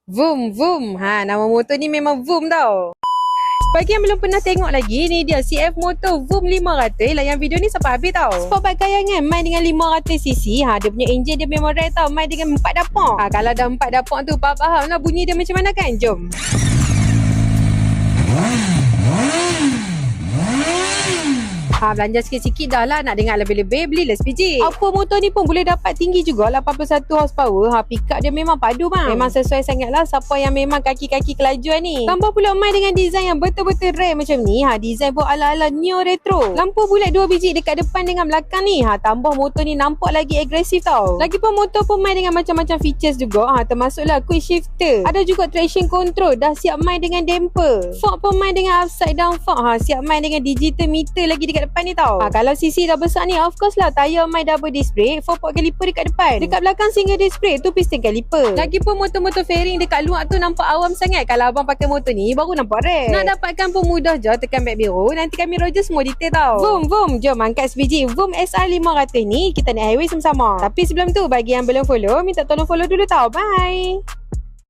Vroom Vroom. Nama motor ni memang Vroom tau. Bagi yang belum pernah tengok lagi, ni dia CF Motor Vroom 500. Layan video ni sampai habis tau. Sport bike kayangan main dengan 500cc. Dia punya enjin dia memang rare tau. Main dengan 4 dapur. Kalau dah 4 dapur tu faham lah bunyi dia macam mana kan. Jom. Belanja sikit-sikit dah lah. Nak dengar lebih-lebih, belilah SPG. Apa motor ni pun boleh dapat tinggi juga 81 horsepower. Pick up dia memang padu bang. Memang sesuai sangat lah siapa yang memang kaki-kaki kelajuan ni. Tambah pula main dengan design yang betul-betul rare macam ni. Design pun ala-ala neo retro. Lampu bulat 2 biji dekat depan dengan belakang ni. Tambah motor ni nampak lagi agresif tau. Lagipun motor pun main dengan macam-macam features juga. Termasuklah quick shifter. Ada juga traction control. Dah siap main dengan damper. Fork pun main dengan upside down fork. Siap main dengan digital meter lagi dekat depan ni tau. Kalau CC dah besar ni, of course lah tayar main double disc brake, 4-port caliper dekat depan. Dekat belakang single disc brake tu piston caliper. Lagipun motor-motor fairing dekat luar tu nampak awam sangat. Kalau abang pakai motor ni baru nampak rare. Nak dapatkan pun mudah je, tekan back biru. Nanti kami roger semua detail tau. Vroom, jom angkat SPG Vroom SR500 ni, kita naik highway sama-sama. Tapi sebelum tu, bagi yang belum follow, minta tolong follow dulu tau. Bye.